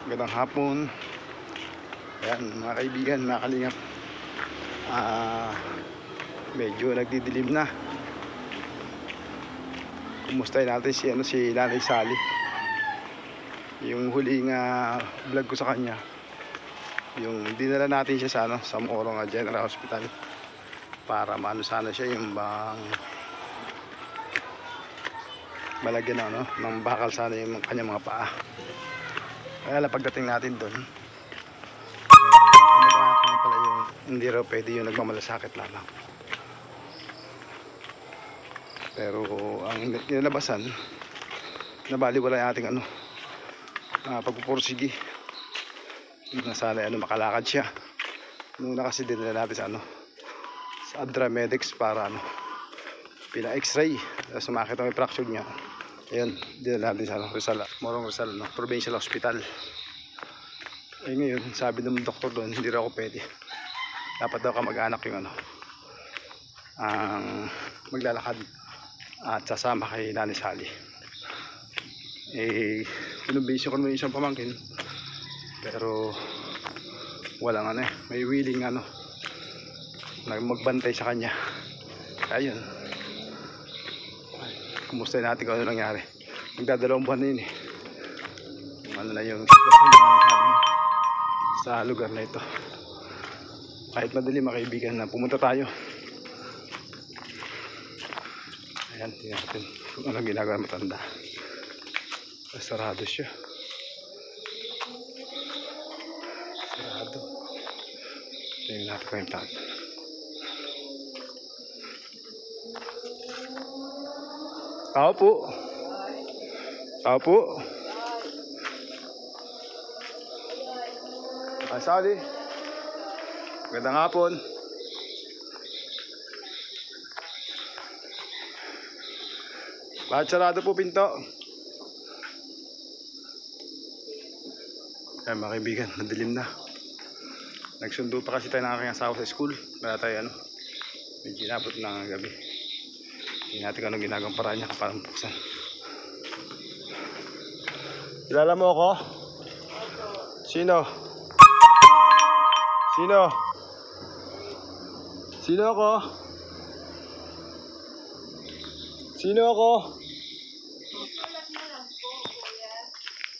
Magandang hapon. Ayan mga kaibigan, mga kalingap. Medyo nagdidilim na. Kumustahin natin si Nanay Sally. Yung huling vlog ko sa kanya, yung dinala natin siya sa Morong General Hospital para maano sana siya, yung bang malagyan ng bakal sana yung kanyang mga paa. Kaya lang pagdating natin doon, pala yung hindi raw pwede yung nagmamalasakit lamang. Pero ang kinalabasan, nabaliwala yung ating pagpupursigi. Na sana makalakad siya. Nung kasi dinala natin sa Adramedics para pina x-ray. Sumakit ang fracture niya. Ayan, dinala natin sa Rizal, Morong Rizal, Provincial Hospital. Eh ngayon, sabi ng doktor doon, hindi raw ako pwede. Dapat daw kamag-anak yung ang maglalakad at sasama kay Nanay Sally. Eh, pinumbisyo ko naman isang pamangkin, pero walang may willing na magbantay sa kanya. Kaya yun, kumusta natin kung ano nangyari. Magdadalawang buwan na yun na yung sa lugar na ito. Kahit madaling mga kaibigan na pumunta tayo. Ayan, tingnan natin kung anong ginagawa matanda. Sarado siya. Sarado. Tingnan natin kung yung tao. Tao po. Tao po. Sally. Magandang hapon. Bakit sarado po pinto? Ayan mga kaibigan, madilim na. Nagsundo pa kasi tayo ng aking asawa sa school. Kaya tayo medyo inabot na gabi. Hindi natin kung anong ginagawang paraan niya para buksan. Kilala mo ako? Sino? Sino? Sino ako? Sino ako?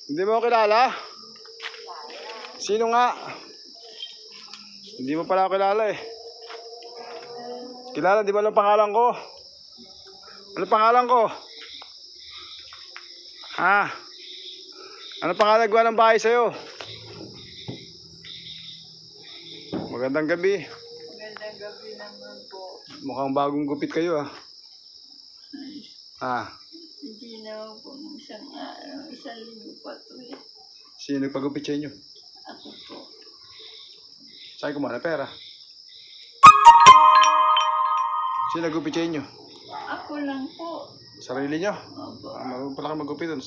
Hindi mo kilala? Sino nga? Hindi mo pala ako kilala eh. Kilala, di ba lang pangalan ko? Ano pangalan ko? Ha? Ano pangalan gawa ng bahay sa'yo? Magandang gabi. Magandang gabi naman po. Mukhang bagong gupit kayo Hindi naman po nung isang linggo pa to eh. Sino nagpagupit sa inyo? Ako po. Saan kumana pera? Sino nagupit sa inyo? Ako lang po. Sarili nyo? Opo. Marunong pala kayo magupit doon.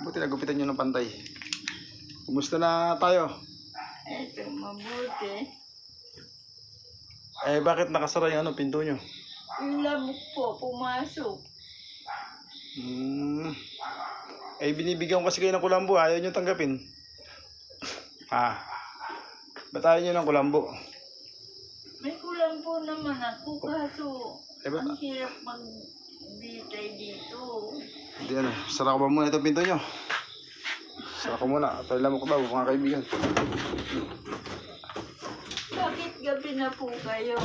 Buti nagupitan nyo ng pantay. Kumusta na tayo? Eto, mabuti. Eh bakit nakasara yung pinto nyo? Yung lamok po, pumasok. Eh binibigyan ko kasi kayo ng kulambo, ayaw nyo tanggapin. Ba't ayaw nyo ng kulambo? May kulang po naman ako, kaso ba't? ang hirap magbitay dito. Hindi sara ko ba muna itong pinto nyo? Sara ko muna, tayo lamok daw mga kaibigan. Bakit gabi na po kayo?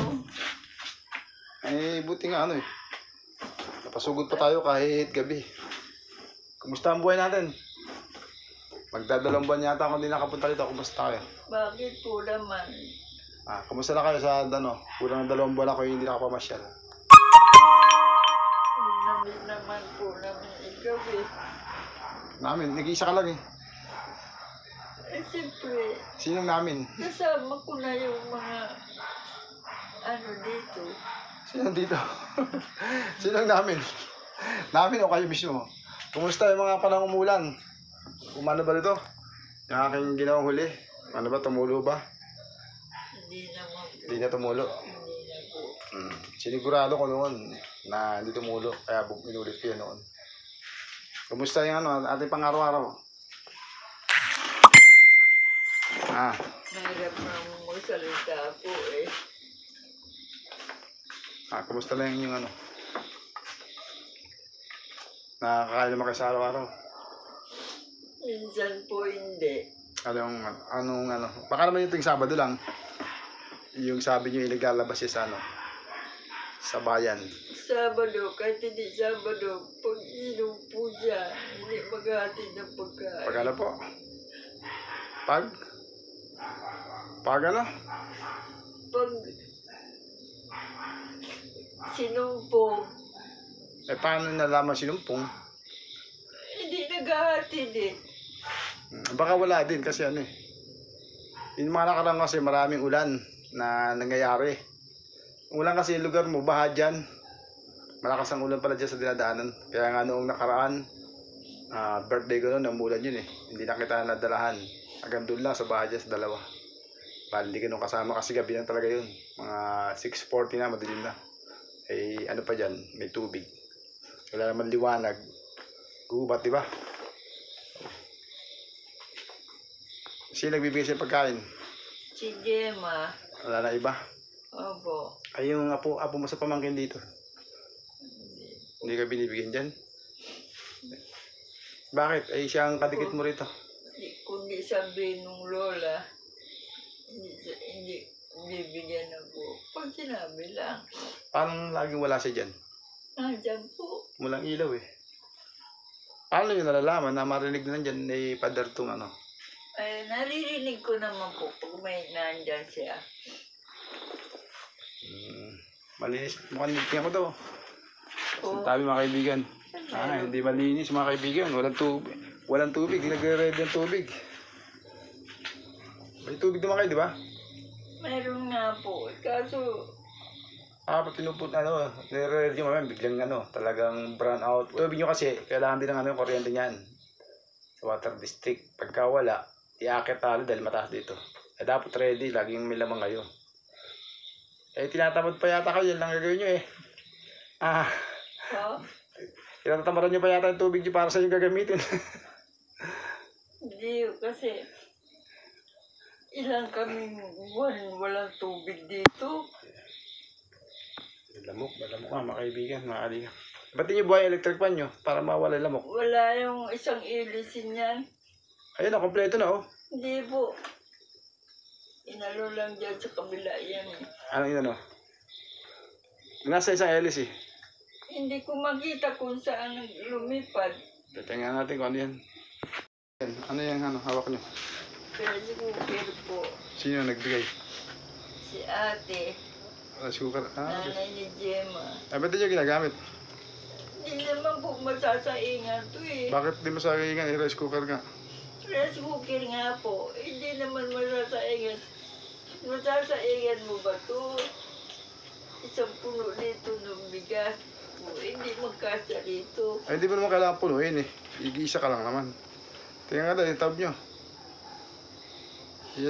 Eh buti nga napasugod pa tayo kahit gabi. Kumusta ang buhay natin? Magdadalawang buwan yata ako hindi nakapunta dito. Kumusta kayo? Bakit po naman? Kumusta na kayo sa kulang ng 2 buwan ako hindi nakapamasyal. Namiss naman po namin ikaw eh. Namin, nag-iisa ka lang eh. Eh siyempre, Sinong namin? kasama ko na yung mga dito. Sinong dito? Sinong namin? Namin o kayo mismo? Kumusta yung mga panahong umulan? Umano ba dito? Yung aking ginawang huli? Ano ba? Tumulo ba? Hindi naman po. Hindi na tumulo. Hindi na po. Sinigurado ko noon na hindi tumulo. Kaya inulit ko yun noon. Kumusta yung ating pang-araw-araw? Ah, Mahirap na magsalita po eh. kumusta lang yung ano? Nakakain naman kayo sa araw-araw? Minsan po hindi. Anong ano? Baka naman yung tuwing Sabado lang. Yung sabi nyo iligalabas siya sa ano? Sa bayan. Sabado, kahit hindi Sabado, pag inom po siya, hindi maghatid ng pagkain. Pag ano po? Pag ano? Pag sinumpong, Paano nalaman sinumpong? hindi naghahatid eh. Baka wala din kasi ano eh. Yung mga nakaraan kasi maraming ulan na nangyayari. Ulan kasi yung lugar mo, baha dyan. Malakas ang ulan pala dyan sa dinadaanan. Kaya nga noong nakaraan, birthday ko noon, namulan yun eh. Hindi na kita nadalahan. Hanggang doon lang sa baha dyan sa dalawa. Bali, hindi ka nung kasama kasi gabi lang talaga yun. Mga 6:40 na, madilim na. Eh, ano pa dyan, may tubig. Wala naman liwanag. Gubat, di ba? Sino nagbibigay sa pagkain? Si Gemma, Wala na iba. opo, Ay, yung apo mo sa pamangkin dito. Hindi ka binibigyan dyan? Bakit? Ay, siya ang kadikit mo rito. kundi sabihin ng lola, hindi bibigyan ako. Pag sinabi lang, Paano laging wala siya dyan? nandiyan po. Walang ilaw eh. Paano yung nalalaman na marinig na nandyan ni Father Tung ano? Ay, naririnig ko naman po pag may nandyan siya. Malinis. Mukhang tingnan ko daw. Oo. Sabi mga kaibigan. Hindi malinis mga kaibigan. Walang tubig. Walang tubig. Hindi nagre-ready ng tubig. May tubig naman kayo, di ba? Meron nga po. Kaso, Pag pinuput, nire-ready nyo mamaya, biglang talagang brown out. Tubig nyo kasi, kailangan din ng kuryente niyan. Sa water district. Pagka wala, iakit talo dahil mataas dito. Dapat ready, laging may lamang kayo. Tinatamad pa yata kayo, yan lang gagawin nyo eh. Tinatamaran nyo pa yata yung tubig nyo para sa inyo gagamitin. hindi kasi ilang kaming buwan walang tubig dito. Lamok nga mga kaibigan, mga kalinga. Ba't di nyo buhay electric pan nyo para mawala yung lamok? Wala yung isang ilisin yan. Ayun na, kompleto na oh. Hindi po. Inalo lang dyan sa kabila yan eh. Anong inano? Nasa isang hélice eh. Hindi ko makita kung saan lumipad. Tingnan natin kung ano yan. Ano yan, hawak nyo? Pero siguro po, Sino nagbigay? si ate, Rice cooker. nanay ni Gemma. Ba't di nyo ginagamit? Hindi naman po masasaingan to eh. Bakit di mo sa akin rice cooker nga? Rice cooker nga po, hindi naman masasaingan. Masasaingan mo ba to? Isang puno dito ng bigas. Hindi magkasya dito. Ay, hindi mo naman kailangan punuin eh. Igisa ka lang naman. Tingnan nga daw, yung tab nyo.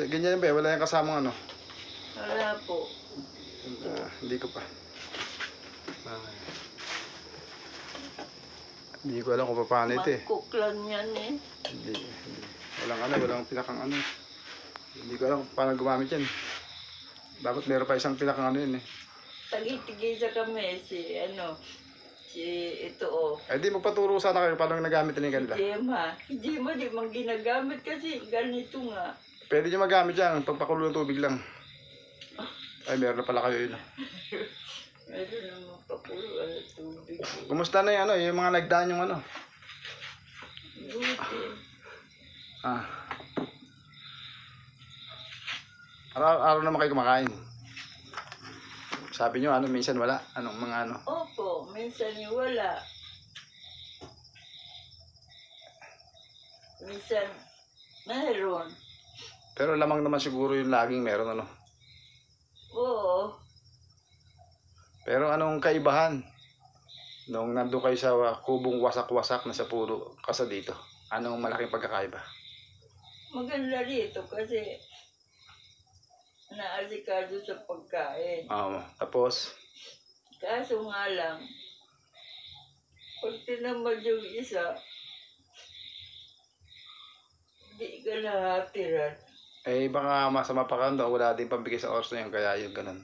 Ganyan ba eh? Wala yung kasamang ano? Wala po. Hindi ko pa. Hindi ko alam kung paano ito eh. Mangkok lang yan eh. Hindi. Walang pinakang ano. Hindi ko alam kung paano gumamit yan. Dapat meron pa isang pinakang ano yun eh. Tagi-tigisa kami si ito oh. Ay di magpaturo sana kayo paano nagamit nila yung kanila. Gemma di man ginagamit kasi ganito nga. Pwede nyo magamit yan, pagpakulo ng tubig lang. Ay meron na pala kayo yun. Meron naman papulo ang tubig. Kumusta na yung mga nagdaan yung Buti. Araw-araw naman kayo kumakain. Sabi nyo minsan wala. Anong mga Opo, minsan wala. Minsan meron. Pero lamang naman siguro yung laging meron Oo. Pero anong kaibahan? Nung nandun kayo sa kubong wasak-wasak na sa puro kasa dito. Anong malaking pagkakaiba? Maganda rito kasi naasikado sa pagkain. Tapos? Kaso nga lang, pag tinamad yung isa, di ka nahatiran. Eh, baka masama pa ka doon, wala din pambigay sa oras na yun, kaya yung ganun.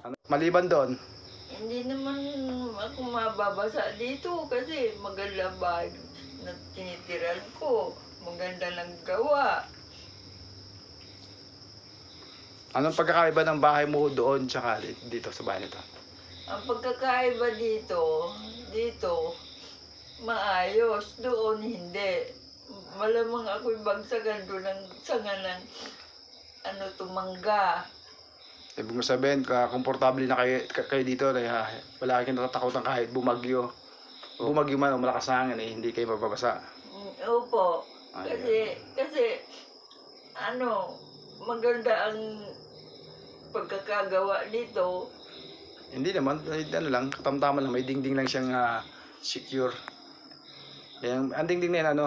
Ano, maliban doon, Hindi naman ako mababasa dito kasi maganda bahay na tinitiran ko. Maganda lang gawa. anong pagkakaiba ng bahay mo doon tsaka dito sa bahay nito? Ang pagkakaiba dito, maayos. Doon, hindi. Malamang ako'y bagsagan doon ng sanga ng tumangga. Ibig mo sabihin, komportable na kayo dito, wala kayong natatakutan kahit bumagyo. Bumagyo man o malakas na hangin, hindi kayo mababasa. Opo. Ayun. Kasi, maganda ang pagkakagawa dito. Hindi naman, ano lang, katamtaman lang, may dingding lang siyang secure. Ang dingding na yan,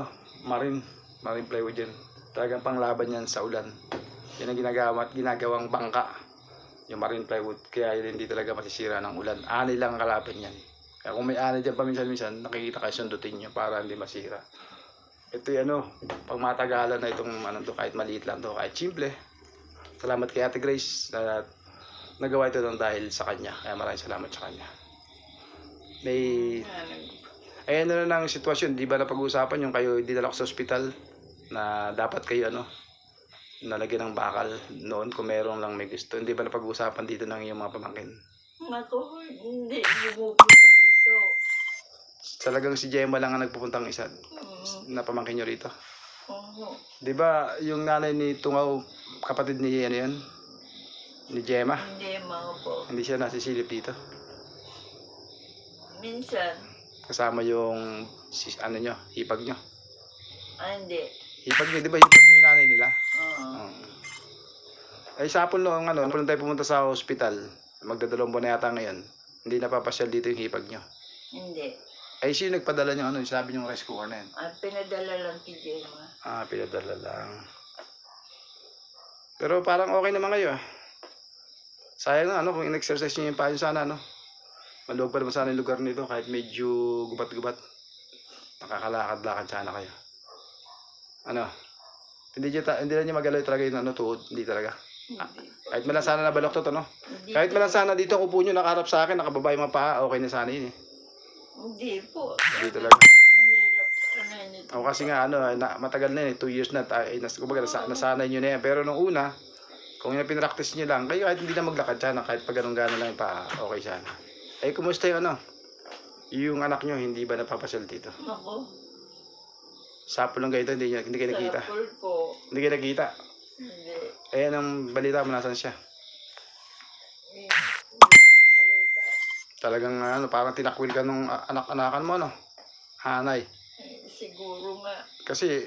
marine plywood yan. Talagang panglaban yan sa ulan. Yan ang ginagawang bangka, yung marine plywood. Kaya yun hindi talaga masisira ng ulan. Ani lang ang kalaban yan. Kaya kung may ani dyan paminsan-minsan, nakikita kayo sundutin nyo para hindi masira. Ito yung pag matagalan na itong kahit maliit lang to, kahit simple. Salamat kay Ate Grace na nagawa ito dahil sa kanya. Kaya maraming salamat sa kanya. Ayan na lang ang sitwasyon. Di ba napag-uusapan yung kayo dinala ko sa ospital na dapat kayo nalagyan ng bakal noon kung meron lang may gusto. Hindi ba napag-uusapan dito ng iyong mga pamangkin? Naku, hindi bumupunta rito. Talagang si Gemma lang ang nagpupuntang isa na pamangkin nyo rito. Di ba yung nanay ni Tungaw, kapatid ni ni Gemma? Hindi, mga po. Hindi siya nasisilip dito. Minsan, Kasama yung hipag nyo. hindi. Hipag nyo, di ba hipag nyo yung nanay nila? Oo. Ay sapon noong noon tayo pumunta sa ospital, magdadalawang buwan na yata ngayon, hindi napapasyal dito yung hipag nyo. Hindi. Ay sino nagpadala nyo sabi nyo rice cooker na yan? Pinadala lang kay Gemma. Pinadala lang. Pero parang okay naman kayo Sayang na kung in-exercise nyo yung payo sana Maluwag pa naman sana yung lugar nito kahit medyo gubat-gubat. Nakakalakad-lakad sana kayo. Hindi na niya magalaw talaga yung tuhod. Hindi talaga. Kahit malang sana nabaloktot Kahit malang sana dito ang upo nyo nakaharap sa akin, nakababa yung mga paa, okay na sana yun Hindi po. Hindi talaga. Mahirap. O kasi nga matagal na 2 years na kumbaga nasanay nyo na yan. Pero nung una, kung yung pinractice nyo lang, kayo kahit hindi na maglakad sana, kahit pag ganun gano'n lang yung paa, okay sana. Eh kumusta yung yung anak nyo, hindi ba napapasyal dito? Ako. Sapo lang kayo ito, hindi kayo nakita. Sapol po. Hindi kayo nakita. Hindi. Eh anong balita mo, nasan siya? Talagang parang tinakwil ka nung anak-anakan mo Hanay. Siguro nga. Kasi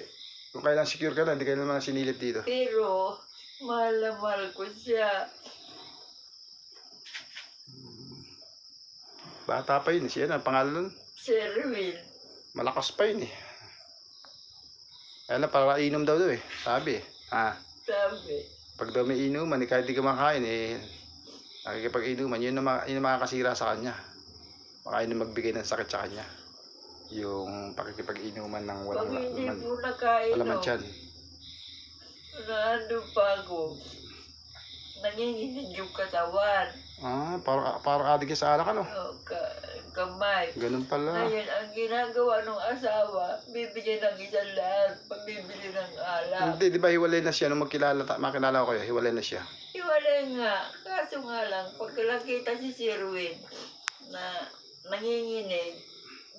kung kailan secure ka na, hindi kayo naman sinilip dito. Pero, mahal na mahal ko siya. Bata pa yun siya ang pangalan nun. Sherwin. Malakas pa yun Kaya para inom daw sabi Sabi. Pag daw may inuman, kahit di ka makain nakikipag-inuman, yun ang makakasira sa kanya. Baka yun ang magbigay ng sakit sa kanya. Yung pakikipag-inuman ng walang Pag hindi laman. po nakainom, Wala man tiyan. pa ako. Nanginginig yung katawan. Parang adik sa alak Kamay. Ganun pala. Ngayon, ang ginagawa ng asawa, bibigyan ng 100, pagbibili ng alak. Hindi, di ba hiwalay na siya nung makilala ko kayo, hiwalay na siya. Iwalay nga. Kaso nga lang, pag nakita si Sherwin na nanginginig,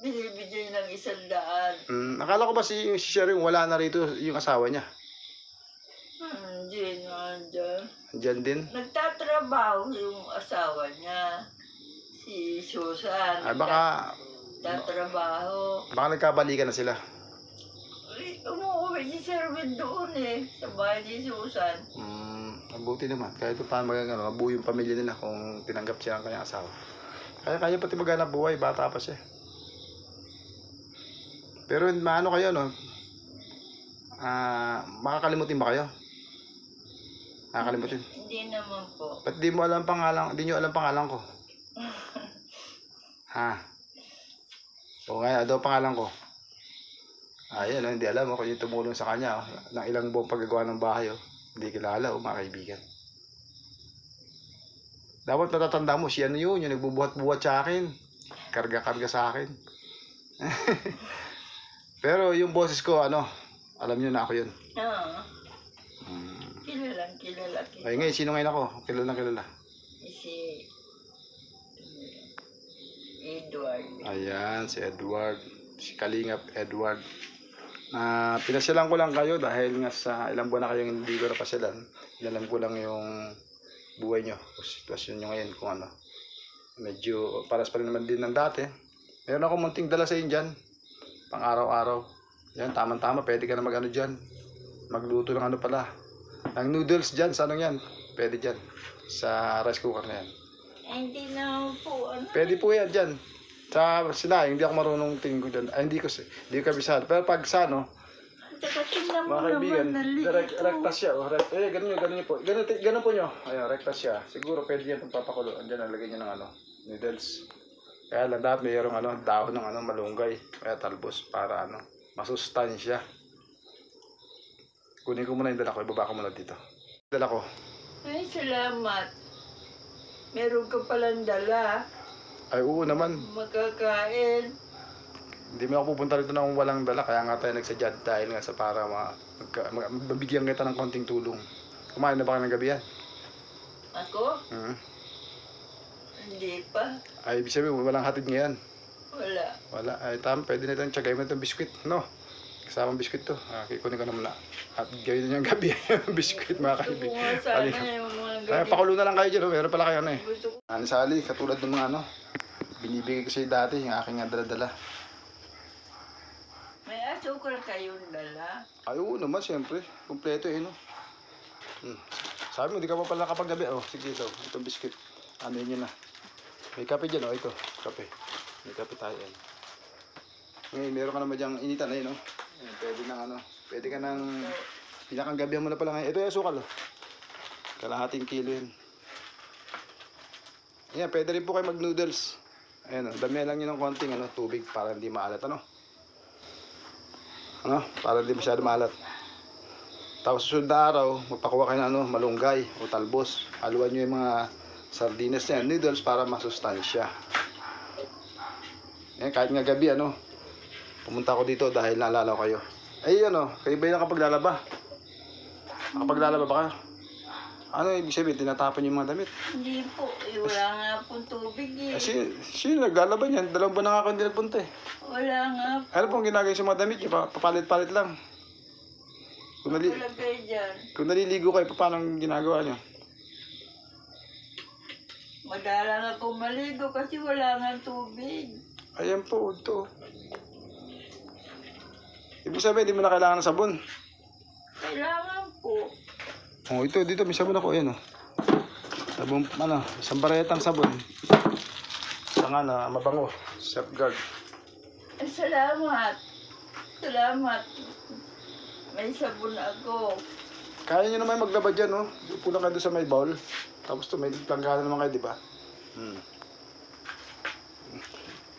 binibigyan ng 100. Akala ko ba si Sherwin wala na rito yung asawa niya? Hindi nga dyan. Diyan din? Nagtatrabaho yung asawa niya, si Susan. Baka Nagtatrabaho. nagkabalikan na sila. Umuwi si Sherwin doon sa bahay ni Susan. Mabuti naman. Kahit paano mabuo yung pamilya nila kung tinanggap siya ang kanyang asawa. Kaya pati maghanap buhay, bata pa siya. Pero kayo makakalimutin ba kayo? Nakakalimutin? Hindi naman po. Ba't di nyo alam pangalan ko? O nga, daw pangalan ko. Ayan, hindi alam kung yung tumulong sa kanya ng ilang buong paggagawa ng bahay. Hindi kilala mga kaibigan. Dapat natatanda mo, siya yun, yung nagbubuhat-buhat sa akin. Karga-karga sa akin. Pero yung boses ko, alam nyo na ako yun. Oo. Kilalang kilala kita. Ay, ngayon, sino ngayon ako? Kilala. Si Edward. Ayan, si Edward. Si Kalingap Edward. Pinasyalan ko lang kayo dahil nga sa ilang buwan na kayong hindi ko napasyalan. Inalam ko lang yung buhay nyo. O sitwasyon nyo ngayon kung ano. Medyo paras pa rin naman din ng dati. Meron ako munting dala sa inyo dyan. Pang araw-araw. Yan, tama-tama. Pwede ka na mag-ano dyan. Magluto ng ano pala. Ng noodles dyan. Sa anong yan? Pwede dyan. Sa rice cooker na yan. Hindi na po, Pwede po yan dyan. Sa sila, hindi ako marunong tingin ko dyan. Ay, hindi ko kabisado. Pero pag sa Saka tingnan mo mga kaibigan, naman, naliit rektas siya. Ganun po. Ganun po nyo. Ayan, rektas siya. Siguro pwede yan pagpapakulo. Andyan, nalagyan nyo ng noodles. Kaya lang dapat mayroong dahon ng malunggay. Kaya talbos para masustansya. Kunin ko muna yung dala ko. Ibaba ko muna dito. Dala ko. Ay, salamat. Meron ka palang dala. Ay, oo naman. Makakain. Hindi mo ako pupunta rito nang walang dala. Kaya nga tayo nagsadya dahil nga sa para mabigyan kita ng konting tulong. Kumain na ba kayo ng gabi yan? Ako? Hindi pa. Ay, ibig sabihin, walang hatid ngayon. Wala. Ay, tama. Pwede na itong tsagay mo itong biskwit. No? Kasamang biskwit to. Kikunin ko naman na. At gawin na yung gabi. Biskwit, mga Gusto ko kaibigan. nga sana yung mga Ay, ganito. pakulo na lang kayo dyan. Meron pala kayo Gusto ko. Sali, katulad ng mga binibigay ko sa'yo dati, yung aking dala-dala. May asukal kayong dala. Ay, oo naman, siyempre. Kompleto Sabi mo, di ka pa pala kapag gabi. Sige ito. Itong biskwit. Yun na. May kape dyan, ito. Kape. May kape tayo, Ngayon, meron ka naman dyang initan, Ayan, pwede ka nang pinakang gabihan mo na pala ngayon. Ito yung asukal, Kalahating kilo yun. Ayan, pwede rin po kayo mag-noodles. Ayan, damihan lang nyo ng konting tubig para hindi maalat, Para hindi masyado maalat. Tapos susunod na araw, magpakuha kayo ng malunggay o talbos. Haluan nyo yung mga sardinas na noodles para masustansya. Ayan, kahit nga gabi, pumunta ako dito dahil naalala ko kayo. Ay, kayo ba yung nakapaglalaba? Nakapaglalaba ba ka? Ibig sabihin, tinatapon yung mga damit? Hindi po. Wala nga pong tubig Sino naglalaba niyan? 2 buwan na nga ako hindi nagpunta Wala nga po. Ano pong ginagawa sa mga damit niyo? Papalit-palit lang. Kung Palagay dyan. Kung naliligo kayo, paano ang ginagawa niyo? Madalang ako maligo kasi wala nga tubig. Ayan po, ito. Ibig sabihin, hindi mo na kailangan ng sabon. Kailangan po. Ito, dito may sabon ako, ayan Sabon, isang baretang sabon. Isang mabango, Safeguard. Ay, salamat. Salamat. May sabon ako. Kaya nyo naman maglaba dyan, Upo lang kayo doon sa may bowl. Tapos may planggana naman kayo, di ba?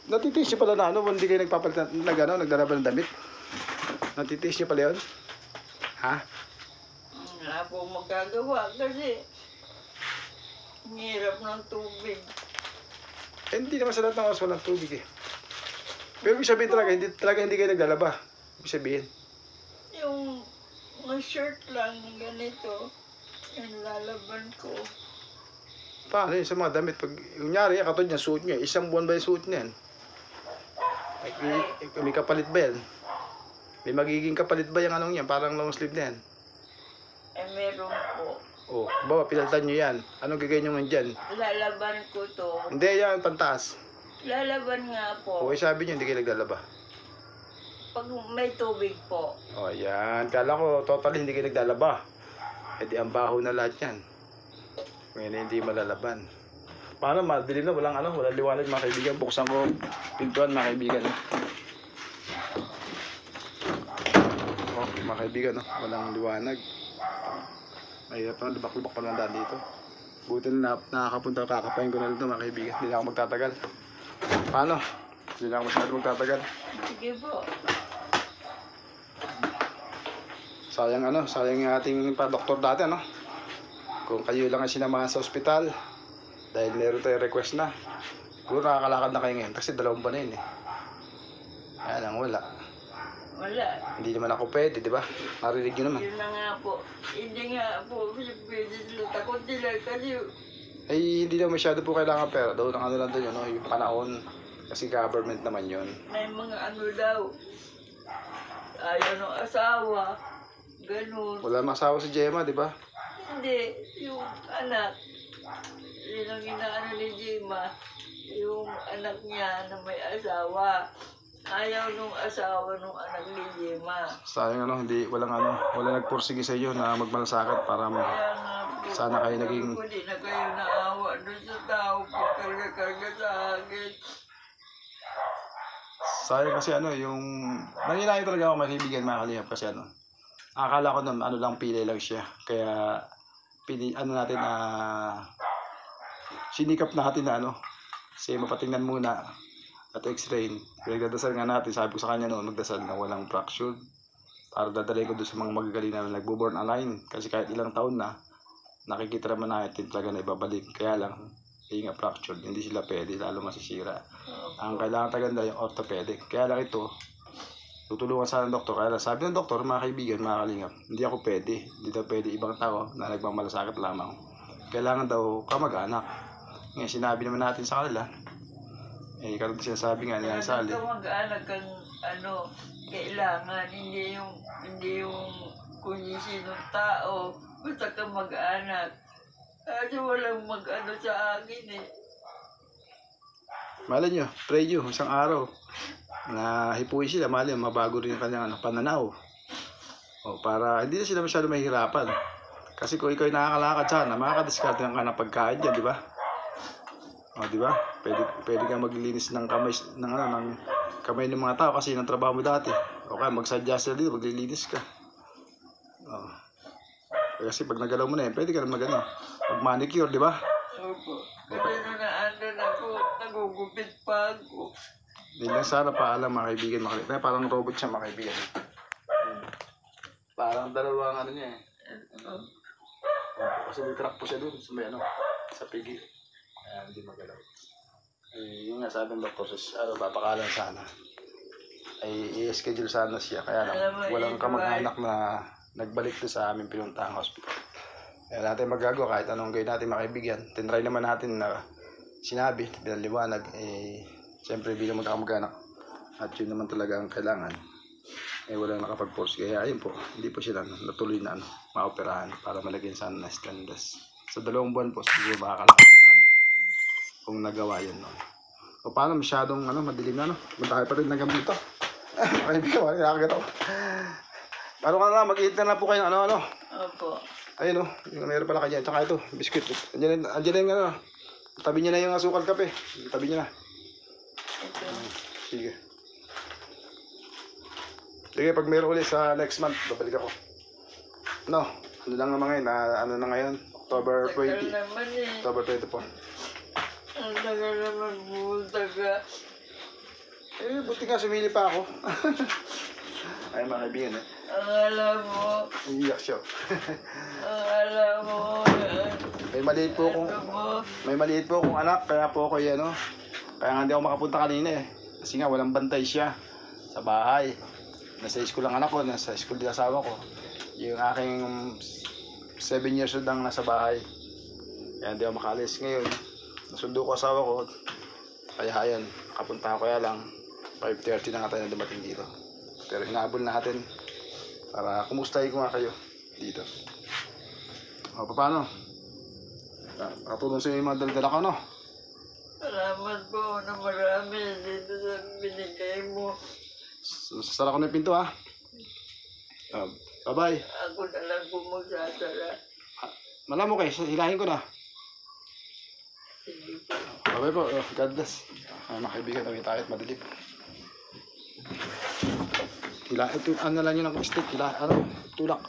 Natitiis nyo pala na hindi kayo nagpapalit nagdaraba ng damit? Natitiis nyo pala yun? Ha? Wala po magagawa kasi hirap ng tubig. Hindi naman sa lahat ng oras walang tubig Pero ibig sabihin talaga hindi kayo naglalaba. Ibig sabihin. Yung mga shirt lang ganito, yung lalaban ko. Paano yun sa mga damit? Pag, kunyari, katulad niya, suot niya. Isang buwan ba yung suot niyan? May kapalit ba yan? May magiging kapalit ba yung yan? Parang long sleeve na yan. Meron po. Bawa, pinalitan nyo yan. Anong gagawin nyo nga dyan? Lalaban ko to. Hindi, yan, pantaas. Lalaban nga po. Sabi nyo, hindi kayo naglalaba. Pag may tubig po. Yan. Kala ko, totally hindi kayo naglalaba. Di ang baho na lahat yan. Ngayon, hindi malalaban. Paano, madilim na, walang liwanag mga kaibigan. Buksan ko, pintuan mga kaibigan. Mga kaibigan, walang liwanag. Mahirap na, lubak-lubak pa lang daan dito. Buti na nakakapunta, kakapain ko na dito mga kaibigan. Hindi na ako magtatagal. Paano? Hindi na ako masyado magtatagal. Sige po. Sayang sayang yung ating pa-doktor dati Kung kayo lang ang sinamahan sa ospital dahil meron tayong request na. Siguro nakakalakad na kayo ngayon kasi 2 buwan na yun Kaya lang wala. Wala. Hindi naman ako pwede, di ba? Narinig nyo naman. Yun na nga po. Hindi nga po pwede sila. Takot sila kasi Ay, hindi naman masyado po kailangan pera. Doon ang lang doon yung panahon. Kasi government naman yun. may mga daw. Ayaw ng asawa. Ganun. Wala masawa si Gemma, di ba? Hindi. Yung anak. Yun ang inaano ni Jima. Yung anak niya na may asawa. Ayaw nung asawa nung anak ni Jima. Sayang wala nagpursige sa iyo na magmalasakit para Kaya nga po, sana kayo naging hindi na kayo naawa doon sa tao pagkarga-karga sa akin. sayang kasi yung nangyayari talaga ako makaibigan mga kalingap kasi akala ko lang pilay lang siya kaya natin sinikap natin na kasi mapatingnan muna at x-ray. Pinagdadasal nga natin, sabi ko sa kanya noon magdasal na walang fracture para dadalhin ko doon sa mga magagaling na nagbo-born align kasi kahit ilang taon na nakikita naman natin talaga na ibabalik, kaya lang nga fractured, hindi sila pwede, lalo masisira. Ang kailangan talaga yung orthopedic, kaya lang ito tutulungan sana ng doktor. Kaya lang sabi ng doktor, mga kaibigan, mga kalingap, hindi ako pwede, hindi daw pwede ibang tao na nagmamalasakit lamang, kailangan daw kamag-anak. Ngayon sinabi naman natin sa kanila katulad sinasabi nga nila sa Kaya mag-anak kang kailangan, hindi yung kung sinong tao, basta ka mag-anak. Kasi walang sa akin Malay nyo, pray nyo, isang araw na hipuin sila, malay mabago rin ang kanyang pananaw. Para hindi na sila masyado mahihirapan. Kasi kung ikaw ay nakakalakad sana, makakadiskarte ka ng pagkain dyan, di ba? Di ba? Pwede kang maglinis ng kamay ng kamay ng mga tao kasi yun ang trabaho mo dati. O kaya magsadya sila dito, maglilinis ka. Kasi pag nagalaw mo na pwede ka na mag-manicure, di ba? Opo. Kasi nung naandun ako, nagugupit pa ako. Hindi lang sana paalam mga kaibigan. Parang robot siya mga kaibigan. Parang dalawang niya Kasi may crack po siya dun sa may sa pigi. Hindi magalaw. Yung nga sabi ng doktor, papakalan sana. I-schedule sana siya. Kaya lang, walang kamag-anak na nagbalik to sa aming pinuntahang hospital. Kaya natin magagawa kahit anong gawin natin mga kaibigan. Tinry naman natin na sinabi, pinaliwanag, siyempre bilang magkakamag-anak. At yun naman talaga ang kailangan. Walang nakapag-force. Kaya ayun po, hindi po sila natuloy na maoperahan para malagyan sana na stainless. Sa 2 buwan po, siguro makakalakad sana kung nagawa yun. O paano masyadong madilim na Punta kayo pa rin ng gabi ito. Kaibigan, nakakagat ako. Paano ka na mag-eat na po kayo Opo. Ayun yung meron pala kanya. Tsaka ito, biscuit. Andiyan yung tabi niya na yung asukal kape. Tabi niya na. Ito. Sige. Sige, pag meron ulit sa next month, babalik ako. Ano lang naman ngayon? Na ngayon? October 20. naman October 24. Ang tagal naman buta ka. Buti nga sumili pa ako. Ay, mga kaibigan Ang alam mo. Iiyak siya. Ang alam mo. May maliit po akong anak, kaya po ako kaya nga hindi ako makapunta kanina Kasi nga walang bantay siya sa bahay. Nasa school ang anak ko, nasa school din asawa ko. Yung aking 7 years old ang nasa bahay. Kaya hindi ako makalis ngayon. Nasundo ko asawa ko. Kaya ayan, kapunta ko kaya lang 5:30 na nga tayo na dumating dito. Pero hinabol natin para kumustahin ko nga kayo dito. Paano? Nakatulong sa iyo yung mga dala ko, Salamat po na marami dito sa binigay mo. Sasara ko na yung pinto, bye-bye. Ako na lang po magsasara. Malam mo kayo, hilahin ko na. Sige po. Bye-bye po. God bless. Mga kaibigan, kami tayo at madilim. Ito, lang yun ng stick. Tulak.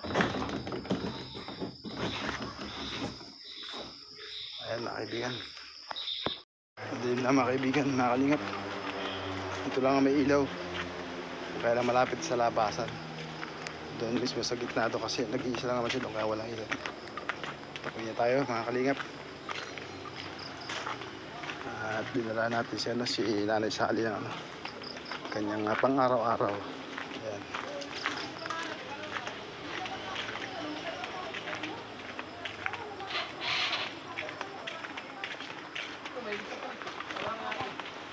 Ayan mga kaibigan. Madilim na mga kaibigan, nakalingap. Ito lang ang may ilaw. Kaya lang malapit sa labasan. Doon mismo sa gitna doon kasi nag-iisa lang naman siya doon kaya walang ilaw. Tapoy niya tayo mga kalingap. At dinala natin si, si Nanay Sally ng kanyang pang araw-araw. Ayan.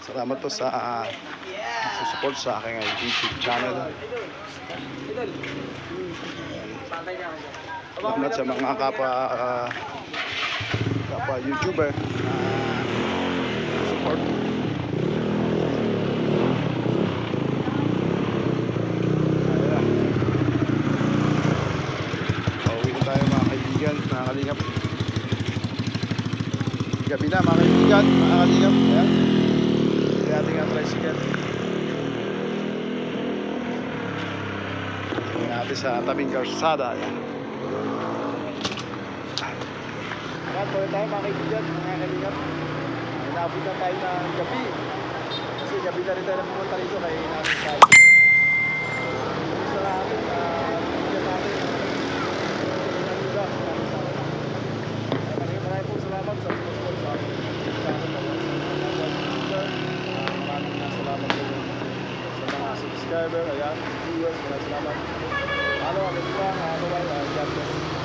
Salamat po sa support sa aking YouTube channel. Salamat sa mga kapwa YouTuber support. Ayan. Pauwi na tayo mga kaibigan, mga kalingap. Gabi na mga kaibigan, mga kalingap. Ayan. Kaya ating tricycle. Tingnan natin sa tabing karsada. Ayan. Ayan, tuloy tayo mga kaibigan, mga kalingap. Inabot na tayo ng gabi. Kasi gabi na rin tayo pumunta rito kay namin tayo. Gusto natin, bigyan natin ng lugar. Maraming po salamat sa support sa akin. Maraming salamat po sa mga subscriber, ayan, viewers, maraming salamat. Ano, ano ba, God bless.